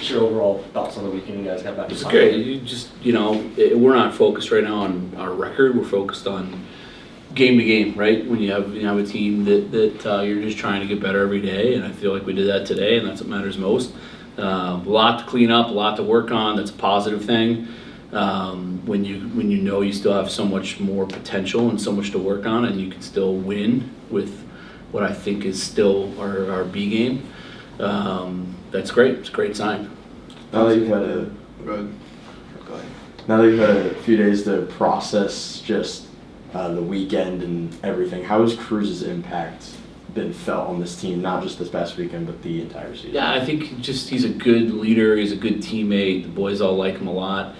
Just your overall thoughts on the weekend you guys got back. It's great. We're not focused right now on our record. We're focused on game to game, right? When you have a team that you're just trying to get better every day, and I feel like we did that today, and that's what matters most. A lot to clean up, a lot to work on. That's a positive thing. When you know you still have so much more potential and so much to work on, and you can still win with what I think is still our B game. That's great. It's a great sign. Now that you've had a few days to process just the weekend and everything, how has Cruz's impact been felt on this team, not just this past weekend, but the entire season? Yeah, I think he's a good leader. He's a good teammate. The boys all like him a lot.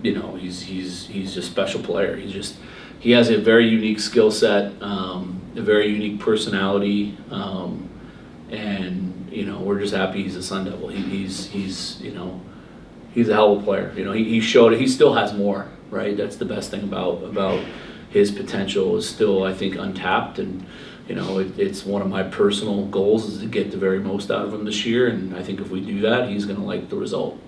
He's a special player. He has a very unique skill set, a very unique personality, and we're just happy he's a Sun Devil. He's a hell of a player. He showed it. He still has more, right? That's the best thing about his potential is still, I think, untapped, and it's one of my personal goals is to get the very most out of him this year, and I think if we do that, he's going to like the result.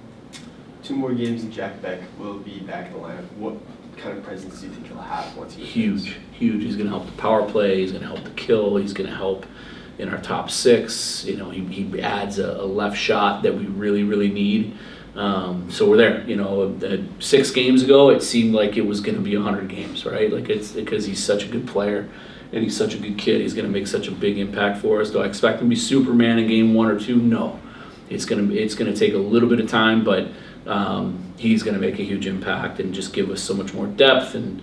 2 more games and Jack Beck will be back in the lineup. What kind of presence do you think he'll have once he returns? Huge. He's going to help the power play. He's going to help the kill. He's going to help in our top 6. He adds a left shot that we really, really need. So we're there. 6 games ago, it seemed like it was going to be 100 games, right? Like it's because he's such a good player and he's such a good kid. He's going to make such a big impact for us. Do I expect him to be Superman in game 1 or 2? No. It's going to take a little bit of time, but he's going to make a huge impact and just give us so much more depth, and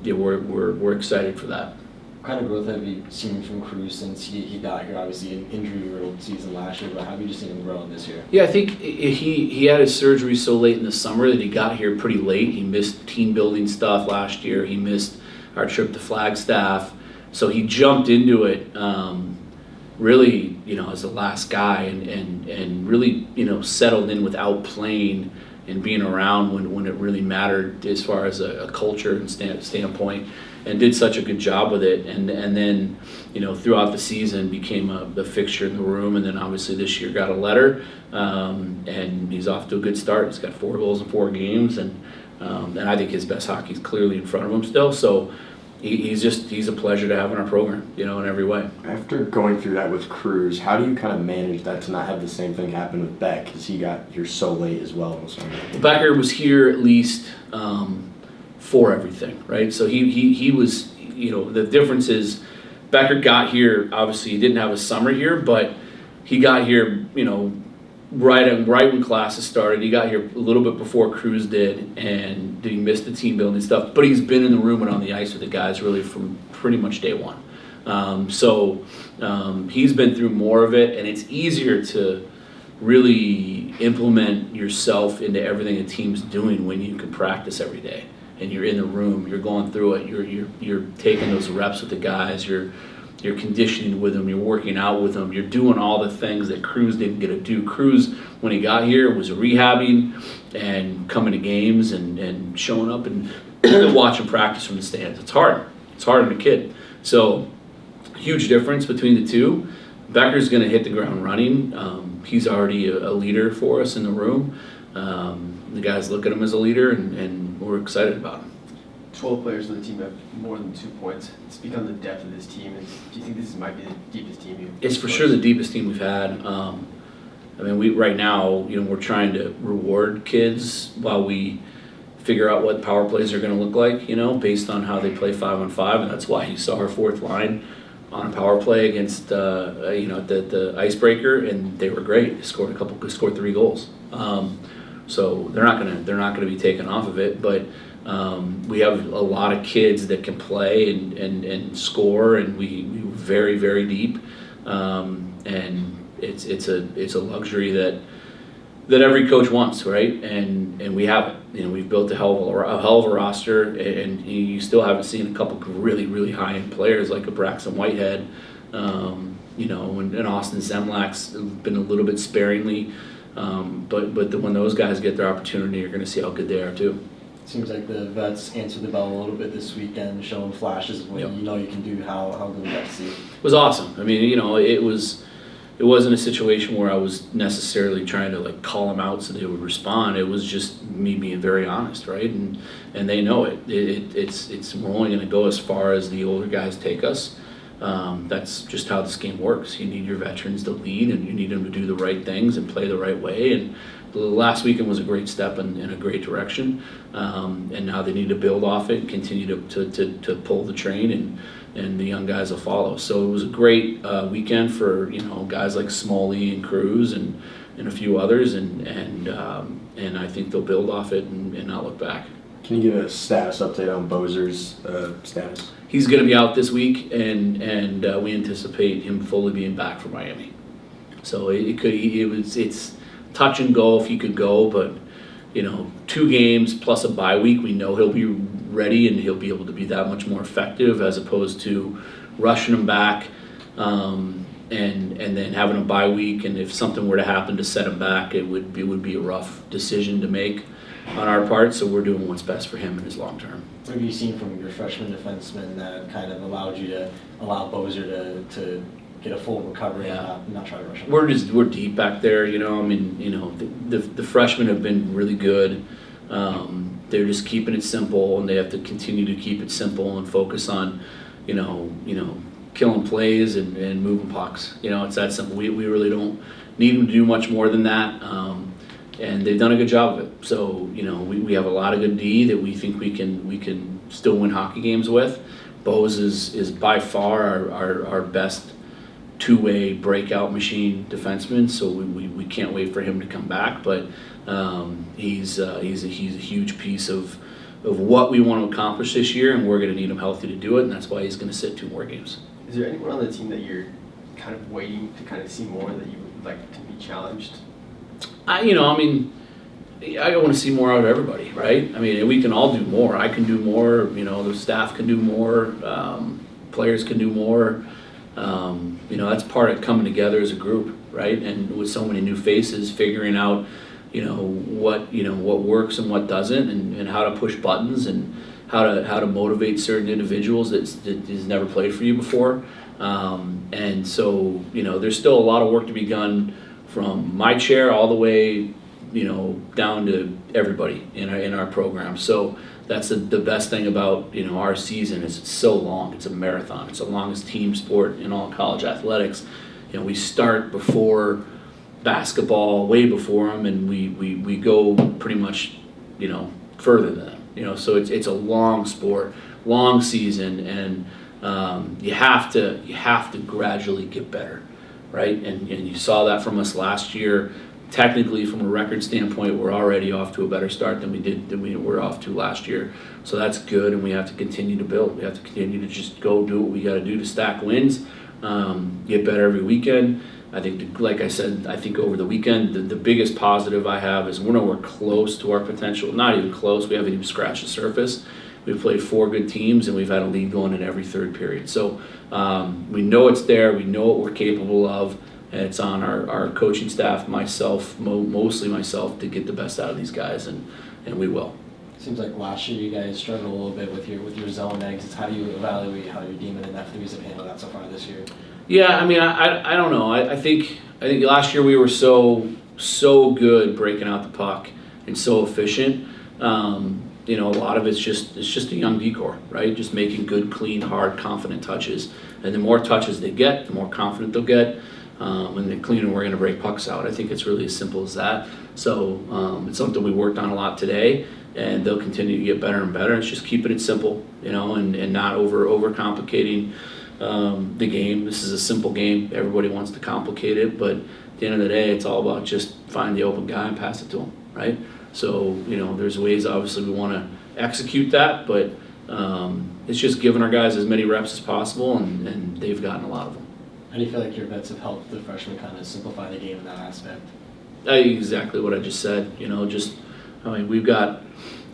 we're excited for that. What kind of growth have you seen from Cruz since he got here? Obviously, an injury-riddled season last year, but how have you just seen him grow this year? Yeah, I think he had his surgery so late in the summer that he got here pretty late. He missed team building stuff last year. He missed our trip to Flagstaff, so he jumped into it really, as the last guy, and really, settled in without playing and being around when it really mattered as far as a culture and standpoint, and did such a good job with it, and then throughout the season became the fixture in the room, and then obviously this year got a letter, and he's off to a good start. He's got 4 goals in 4 games, and I think his best hockey is clearly in front of him still. So he's a pleasure to have in our program, in every way. After going through that with Cruz, how do you kind of manage that to not have the same thing happen with Beck, because he got here so late as well? Becker was here at least for everything, right? So he was, the difference is Becker got here, obviously he didn't have a summer here, but he got here, right when classes started. He got here a little bit before Cruz did, and he missed the team building stuff, but he's been in the room and on the ice with the guys really from pretty much day one. He's been through more of it, and it's easier to really implement yourself into everything a team's doing when you can practice every day and you're in the room, you're going through it, you're taking those reps with the guys, you're conditioning with them, you're working out with them, you're doing all the things that Cruz didn't get to do. Cruz, when he got here, was rehabbing and coming to games and showing up and watching practice from the stands. It's hard. It's hard on a kid. So, huge difference between the two. Becker's going to hit the ground running. He's already a leader for us in the room. The guys look at him as a leader, and we're excited about him. 12 players on the team have more than 2 points. Speak on the depth of this team, and do you think this might be the deepest team you've? It's for sure the deepest team we've had. We right now, we're trying to reward kids while we figure out what power plays are going to look like, based on how they play 5-on-5, and that's why you saw our 4th line on a power play against the icebreaker, and they were great. They scored 3 goals. So they're not gonna be taken off of it, but we have a lot of kids that can play and score, and we very, very deep, and it's a luxury that every coach wants, right? And we have it. We've built a hell of a roster, and you still haven't seen a couple really, really high end players like a Braxton Whitehead, and Austin Zemlak's been a little bit sparingly. But when those guys get their opportunity, you're going to see how good they are too. Seems like the vets answered the bell a little bit this weekend, showing flashes of what you can do. How good was that to see? It was awesome. It it wasn't a situation where I was necessarily trying to like call them out so they would respond. It was just me being very honest, right? And they know it. It's we're only going to go as far as the older guys take us. That's just how this game works. You need your veterans to lead, and you need them to do the right things and play the right way. And the last weekend was a great step in a great direction. And now they need to build off it and continue to pull the train, and the young guys will follow. So it was a great weekend for guys like Smalley and Cruz and a few others, and I think they'll build off it and not look back. Can you give a status update on Bozer's status? He's going to be out this week, and we anticipate him fully being back for Miami. So it's touch and go if he could go, but 2 games plus a bye week, we know he'll be ready and he'll be able to be that much more effective as opposed to rushing him back and then having a bye week. And if something were to happen to set him back, it would be a rough decision to make on our part. So we're doing what's best for him in his long term. What have you seen from your freshman defenseman that kind of allowed you to allow Bozer to get a full recovery and not try to rush him? We're deep back there, the freshmen have been really good. They're just keeping it simple, and they have to continue to keep it simple and focus on, killing plays and moving pucks. It's that simple. We really don't need them to do much more than that. And they've done a good job of it. So, we have a lot of good D that we think we can still win hockey games with. Bose is by far our best two-way breakout machine defenseman, so we can't wait for him to come back. But he's a huge piece of what we want to accomplish this year, and we're going to need him healthy to do it, and that's why he's going to sit 2 more games. Is there anyone on the team that you're kind of waiting to kind of see more that you would like to be challenged? I want to see more out of everybody, right? We can all do more. I can do more. The staff can do more. Players can do more. That's part of coming together as a group, right? And with so many new faces, figuring out, what works and what doesn't, and how to push buttons, and how to motivate certain individuals that has never played for you before. And so, there's still a lot of work to be done from my chair all the way, down to everybody in our program. So that's the best thing about our season is it's so long. It's a marathon. It's the longest team sport in all college athletics. We start before basketball, way before them, and we go pretty much further than them. So it's a long sport, long season, and you have to gradually get better, right? And you saw that from us last year. Technically, from a record standpoint, we're already off to a better start than we were off to last year. So that's good, and we have to continue to build. We have to continue to just go do what we got to do to stack wins, get better every weekend. I think, like I said, over the weekend, the biggest positive I have is we're nowhere close to our potential. Not even close. We haven't even scratched the surface. We've played 4 good teams, and we've had a lead going in every third period. So we know it's there. We know what we're capable of. And it's on our coaching staff, myself, mostly myself, to get the best out of these guys, and we will. Seems like last year you guys struggled a little bit with your zone exits. How do you evaluate how your Demon and F3s have handled that so far this year? Yeah, I don't know. I think last year we were so good breaking out the puck and so efficient. A lot of it's just a young decor, right? Just making good, clean, hard, confident touches. And the more touches they get, the more confident they'll get. And the cleaner we're going to break pucks out. I think it's really as simple as that. So it's something we worked on a lot today, and they'll continue to get better and better. It's just keeping it simple, and not over complicating the game. This is a simple game. Everybody wants to complicate it, but at the end of the day, it's all about just find the open guy and pass it to him, right? So there's ways obviously we want to execute that, but it's just giving our guys as many reps as possible, and they've gotten a lot of them. How do you feel like your vets have helped the freshmen kind of simplify the game in that aspect? Exactly what I just said. We've got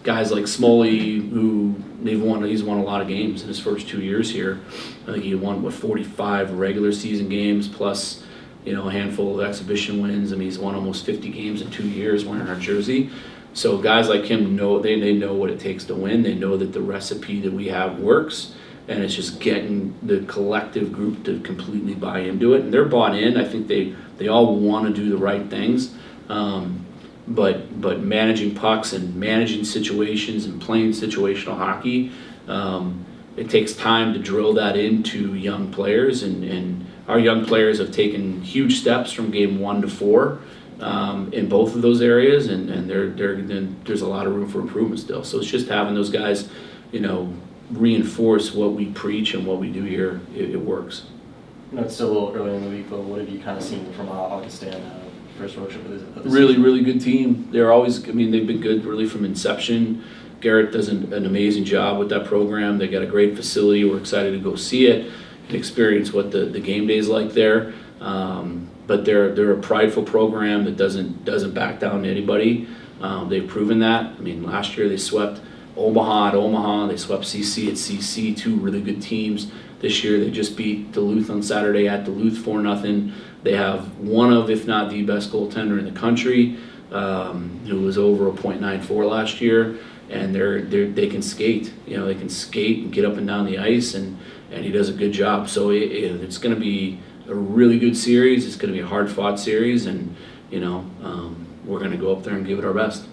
guys like Smalley who he's won a lot of games in his first 2 years here. I think he won 45 regular season games plus a handful of exhibition wins. He's won almost 50 games in 2 years wearing our jersey. So guys like him they know what it takes to win. They know that the recipe that we have works, and it's just getting the collective group to completely buy into it, and they're bought in. I think they all want to do the right things, but managing pucks and managing situations and playing situational hockey, it takes time to drill that into young players, and our young players have taken huge steps from game 1 to 4 in both of those areas, and there's a lot of room for improvement still. So it's just having those guys, reinforce what we preach and what we do here. It works. It's still a little early in the week, but what have you kind of seen from Augustana, first road trip of the Really, season? really good team. They're always, they've been good really from inception. Garrett does an amazing job with that program. They got a great facility. We're excited to go see it and experience what the game day is like there. But they're a prideful program that doesn't back down to anybody. They've proven that. Last year they swept Omaha at Omaha. They swept CC at CC, 2 really good teams. This year they just beat Duluth on Saturday at Duluth 4-0. They have one of, if not the best goaltender in the country, who was over a .94 last year, and they can skate. They can skate and get up and down the ice, and he does a good job. So it's going to be a really good series. It's going to be a hard-fought series, and we're going to go up there and give it our best.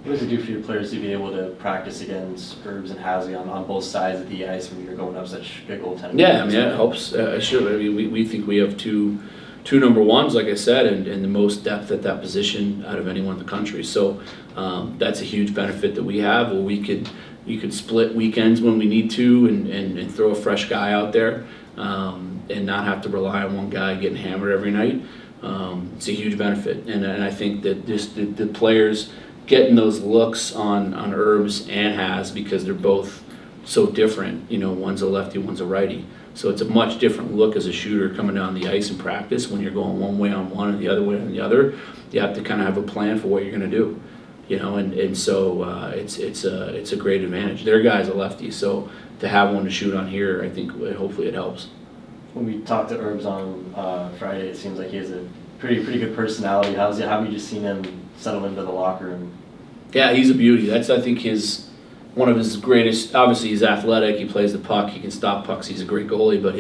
What does it do for your players to be able to practice against Herbs and Hasley on both sides of the ice when you're going up such good goaltending? Yeah, it helps. Sure. We think we have two number ones, like I said, and the most depth at that position out of anyone in the country. So that's a huge benefit that we have. Well, we could split weekends when we need to and throw a fresh guy out there and not have to rely on one guy getting hammered every night. It's a huge benefit, and I think that just the players getting those looks on Herbs and Has, because they're both so different. One's a lefty, one's a righty. So it's a much different look as a shooter coming down the ice in practice when you're going one way on one and the other way on the other. You have to kind of have a plan for what you're going to do, and so it's a great advantage. Their guy's a lefty, so to have one to shoot on here, I think hopefully it helps. When we talked to Herbs on Friday, it seems like he has a pretty good personality. How have you just seen him settle into the locker room? Yeah, he's a beauty. That's, I think, one of his greatest. Obviously, he's athletic. He plays the puck. He can stop pucks. He's a great goalie. But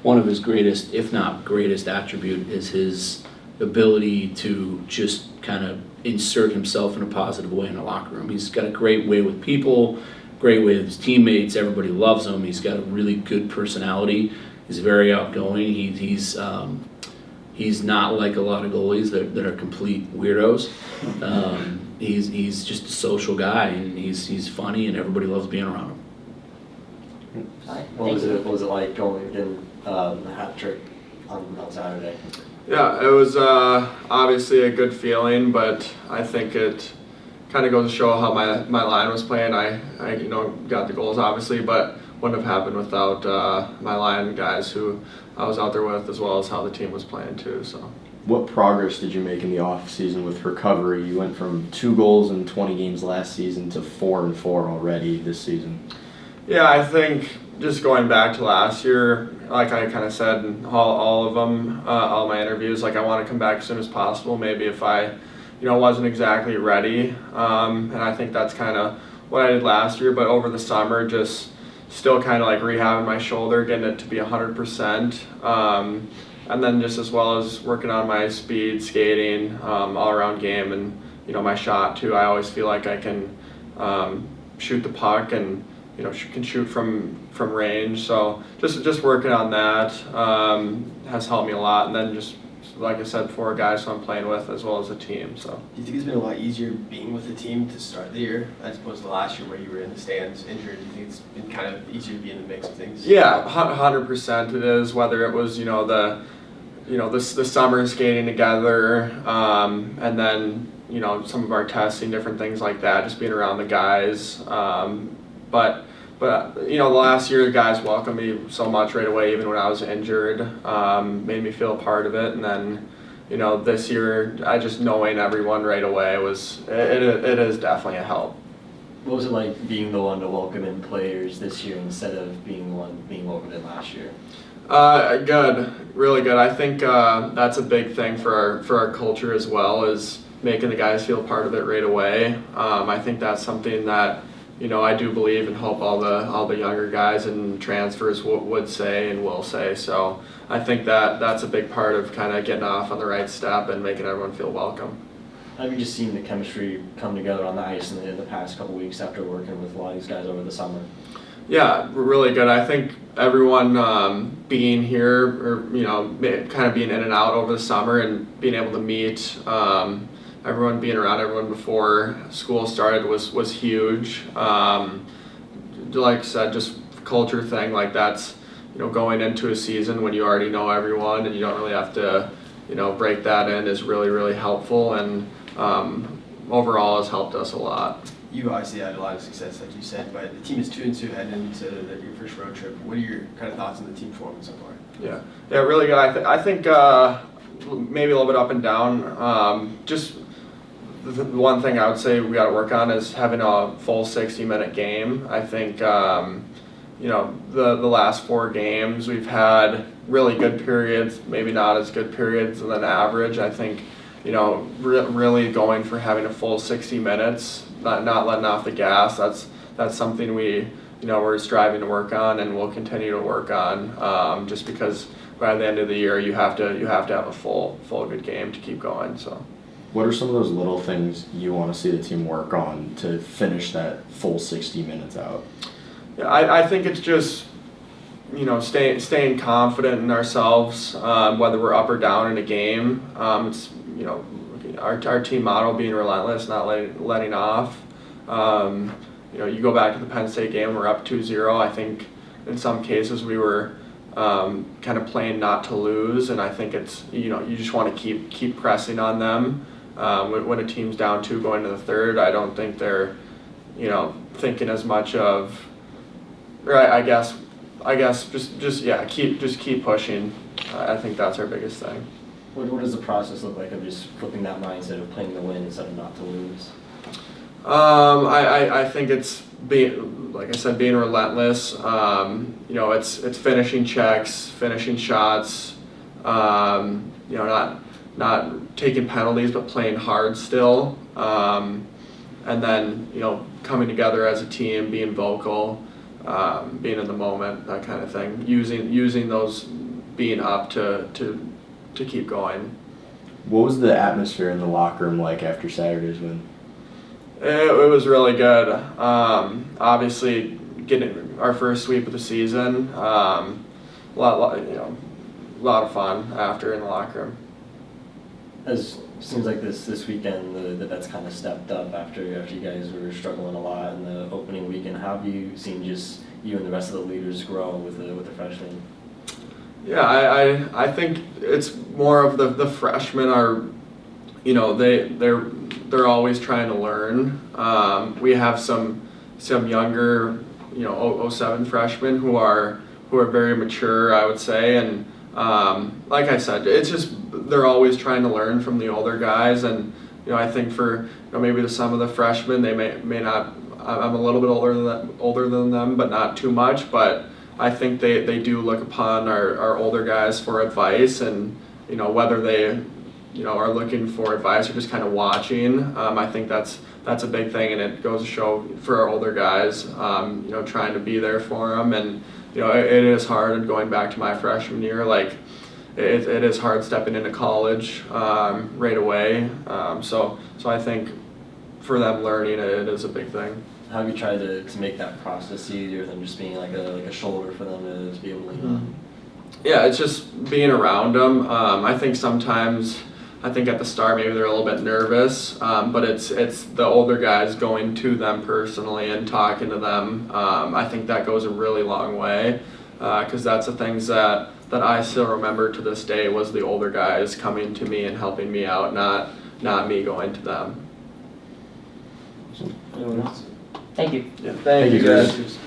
one of his greatest, if not greatest, attribute is his ability to just kind of insert himself in a positive way in the locker room. He's got a great way with people, great way with his teammates. Everybody loves him. He's got a really good personality. He's very outgoing. He's not like a lot of goalies that are complete weirdos. He's just a social guy, and he's funny, and everybody loves being around him. What was it like going in a hat trick on Saturday? Yeah, it was obviously a good feeling, but I think it kind of goes to show how my line was playing. I got the goals obviously, but wouldn't have happened without my line guys who I was out there with, as well as how the team was playing too. So. What progress did you make in the off season with recovery? You went from 2 goals in 20 games last season to 4 and 4 already this season. Yeah, I think just going back to last year, like I kind of said in all of them, all my interviews, like I want to come back as soon as possible. Maybe if I, wasn't exactly ready, and I think that's kind of what I did last year. But over the summer, just still kind of like rehabbing my shoulder, getting it to be 100%. And then just as well as working on my speed, skating, all-around game, and my shot too. I always feel like I can shoot the puck and can shoot from range. So just working on that has helped me a lot. And then just like I said, 4 guys who I'm playing with as well as a team. So. Do you think it's been a lot easier being with the team to start the year as opposed to last year where you were in the stands injured? Do you think it's been kind of easier to be in the mix of things? Yeah, 100% it is. Whether it was the summer skating together, and then some of our testing, different things like that, just being around the guys. But the last year the guys welcomed me so much right away, even when I was injured, made me feel a part of it. And then this year, I just knowing everyone right away it is definitely a help. What was it like being the one to welcome in players this year instead of being the one being welcomed in last year? Good, really good. I think that's a big thing for our culture as well, is making the guys feel part of it right away. I think that's something that I do believe and hope all the younger guys and transfers would say and will say. So I think that's a big part of kind of getting off on the right step and making everyone feel welcome. Have you just seen the chemistry come together on the ice in the past couple weeks after working with a lot of these guys over the summer? Yeah, really good. I think everyone being here, or kind of being in and out over the summer and being able to meet, everyone being around everyone before school started was huge. Like I said, just culture thing, like that's going into a season when you already know everyone and you don't really have to break that in is really, really helpful, and overall has helped us a lot. You obviously had a lot of success, like you said, but the team is 2-2 heading into your first road trip. What are your kind of thoughts on the team performance so far? Yeah, really good. I think maybe a little bit up and down. Just the one thing I would say we got to work on is having a full 60-minute game. I think the last 4 games we've had really good periods, maybe not as good periods than average. I think really going for having a full 60 minutes. Not letting off the gas. That's something we're striving to work on and we'll continue to work on. Just because by the end of the year you have to have a full good game to keep going. So, what are some of those little things you want to see the team work on to finish that full 60 minutes out? Yeah, I think it's just staying confident in ourselves, whether we're up or down in a game. It's our team motto being relentless, not letting off. You go back to the Penn State game, we're up 2-0. I think in some cases we were kind of playing not to lose, and I think it's you just want to keep pressing on them. When a team's down 2 going to the third, I don't think they're thinking as much of. Or I guess just keep pushing. I think that's our biggest thing. What does the process look like of just flipping that mindset of playing to win instead of not to lose? I think it's being, like I said, being relentless. It's finishing checks, finishing shots. Not taking penalties, but playing hard still. And then coming together as a team, being vocal, being in the moment, that kind of thing. Using those being up to keep going. What was the atmosphere in the locker room like after Saturday's win? It was really good. Obviously, getting our first sweep of the season, a lot of fun after in the locker room. Seems like this weekend the Vets kind of stepped up after you guys were struggling a lot in the opening weekend. How have you seen just you and the rest of the leaders grow with the freshmen? Yeah, I think it's more of the freshmen are, they're always trying to learn. We have some younger, 07 freshmen who are very mature, I would say, and like I said, it's just they're always trying to learn from the older guys, and I think for maybe some of the freshmen they may not. I'm a little bit older than them, but not too much. But I think they do look upon our older guys for advice, and whether they are looking for advice or just kind of watching. I think that's a big thing, and it goes to show for our older guys, trying to be there for them, and it is hard. And going back to my freshman year, like it is hard stepping into college right away. So I think for them learning it is a big thing. How have you tried to make that process easier than just being like a shoulder for them to be able to lean on? Yeah, it's just being around them. I think sometimes, at the start maybe they're a little bit nervous, but it's the older guys going to them personally and talking to them. I think that goes a really long way, because that's the things that I still remember to this day was the older guys coming to me and helping me out, not me going to them. Anyone else? Thank you. Yeah, Thank you, guys. guys.